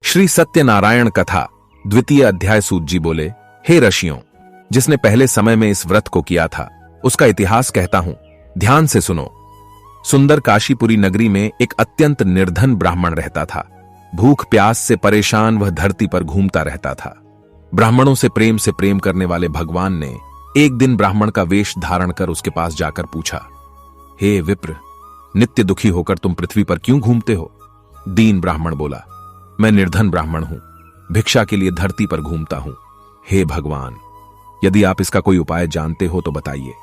श्री सत्यनारायण कथा द्वितीय अध्याय। सूत जी बोले, हे ऋषियों, जिसने पहले समय में इस व्रत को किया था उसका इतिहास कहता हूं, ध्यान से सुनो। सुंदर काशीपुरी नगरी में एक अत्यंत निर्धन ब्राह्मण रहता था। भूख प्यास से परेशान वह धरती पर घूमता रहता था। ब्राह्मणों से प्रेम करने वाले भगवान ने एक दिन ब्राह्मण का वेश धारण कर उसके पास जाकर पूछा, हे विप्र, नित्य दुखी होकर तुम पृथ्वी पर क्यों घूमते हो? दीन ब्राह्मण बोला, मैं निर्धन ब्राह्मण हूं, भिक्षा के लिए धरती पर घूमता हूं। हे भगवान, यदि आप इसका कोई उपाय जानते हो तो बताइए।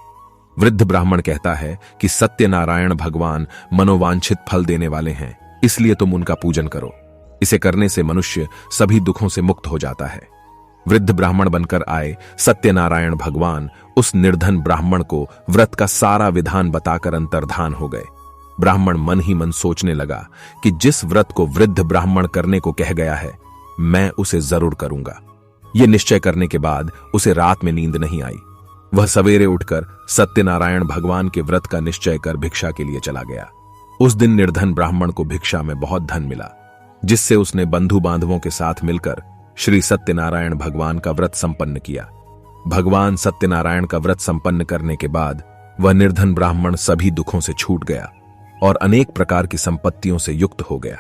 वृद्ध ब्राह्मण कहता है कि सत्यनारायण भगवान मनोवांछित फल देने वाले हैं, इसलिए तुम उनका पूजन करो। इसे करने से मनुष्य सभी दुखों से मुक्त हो जाता है। वृद्ध ब्राह्मण बनकर आए सत्यनारायण भगवान उस निर्धन ब्राह्मण को व्रत का सारा विधान बताकर अंतर्धान हो गए। ब्राह्मण मन ही मन सोचने लगा कि जिस व्रत को वृद्ध ब्राह्मण करने को कह गया है, मैं उसे जरूर करूंगा। यह निश्चय करने के बाद उसे रात में नींद नहीं आई। वह सवेरे उठकर सत्यनारायण भगवान के व्रत का निश्चय कर भिक्षा के लिए चला गया। उस दिन निर्धन ब्राह्मण को भिक्षा में बहुत धन मिला, जिससे उसने बंधु बांधवों के साथ मिलकर श्री सत्यनारायण भगवान का व्रत संपन्न किया। भगवान सत्यनारायण का व्रत संपन्न करने के बाद वह निर्धन ब्राह्मण सभी दुखों से छूट गया और अनेक प्रकार की संपत्तियों से युक्त हो गया।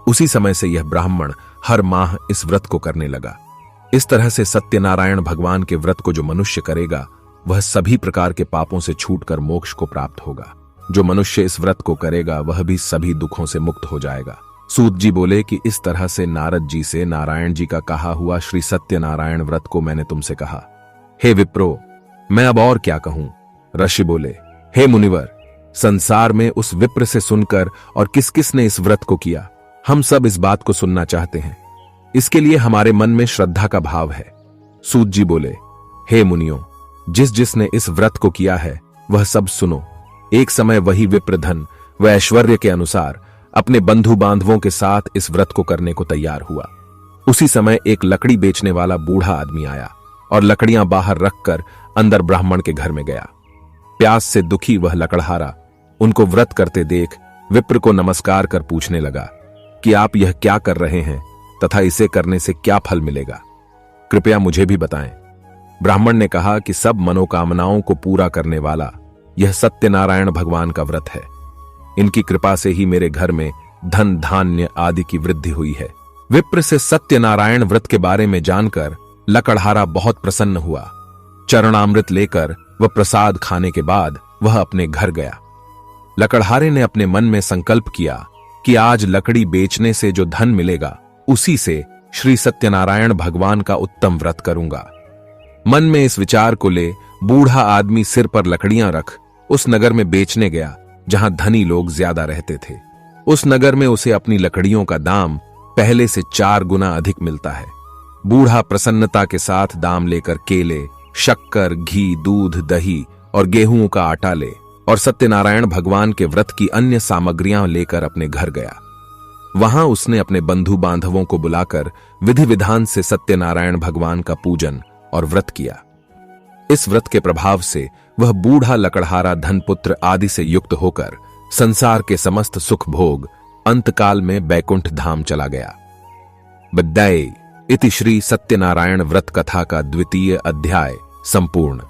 उसी समय से यह ब्राह्मण हर माह इस व्रत को करने लगा। इस तरह से सत्यनारायण भगवान के व्रत को जो मनुष्य करेगा वह सभी प्रकार के पापों से छूटकर मोक्ष को प्राप्त होगा। जो मनुष्य इस व्रत को करेगा वह भी सभी दुखों से मुक्त हो जाएगा। सूत जी बोले कि इस तरह से नारद जी से नारायण जी का कहा हुआ श्री सत्यनारायण व्रत को मैंने तुमसे कहा। हे विप्रो, मैं अब और क्या कहूं? ऋषि बोले, हे मुनिवर, संसार में उस विप्र से सुनकर और किस किस ने इस व्रत को किया, हम सब इस बात को सुनना चाहते हैं। इसके लिए हमारे मन में श्रद्धा का भाव है। सूत जी बोले, हे मुनियों, जिसने इस व्रत को किया है वह सब सुनो। एक समय वही विप्रधन व ऐश्वर्य के अनुसार अपने बंधु बांधवों के साथ इस व्रत को करने को तैयार हुआ। उसी समय एक लकड़ी बेचने वाला बूढ़ा आदमी आया और लकड़ियां बाहर रखकर अंदर ब्राह्मण के घर में गया। प्यास से दुखी वह लकड़हारा उनको व्रत करते देख विप्र को नमस्कार कर पूछने लगा कि आप यह क्या कर रहे हैं तथा इसे करने से क्या फल मिलेगा, कृपया मुझे भी बताएं। ब्राह्मण ने कहा कि सब मनोकामनाओं को पूरा करने वाला यह सत्यनारायण भगवान का व्रत है। इनकी कृपा से ही मेरे घर में धन धान्य आदि की वृद्धि हुई है। विप्र से सत्यनारायण व्रत के बारे में जानकर लकड़हारा बहुत प्रसन्न हुआ। चरणामृत लेकर वह प्रसाद खाने के बाद वह अपने घर गया। लकड़हारे ने अपने मन में संकल्प किया कि आज लकड़ी बेचने से जो धन मिलेगा उसी से श्री सत्यनारायण भगवान का उत्तम व्रत करूंगा। मन में इस विचार को ले बूढ़ा आदमी सिर पर लकड़ियां रख उस नगर में बेचने गया जहां धनी लोग ज्यादा रहते थे। उस नगर में उसे अपनी लकड़ियों का दाम पहले से 4 गुना अधिक मिलता है। बूढ़ा प्रसन्नता के साथ दाम लेकर केले, शक्कर, घी, दूध, दही और गेहूं का आटा ले और सत्यनारायण भगवान के व्रत की अन्य सामग्रियां लेकर अपने घर गया। वहां उसने अपने बंधु बांधवों को बुलाकर विधि विधान से सत्यनारायण भगवान का पूजन और व्रत किया। इस व्रत के प्रभाव से वह बूढ़ा लकड़हारा धनपुत्र आदि से युक्त होकर संसार के समस्त सुख भोग अंतकाल में बैकुंठ धाम चला गया। विद्याये इति श्री सत्यनारायण व्रत कथा का द्वितीय अध्याय संपूर्ण।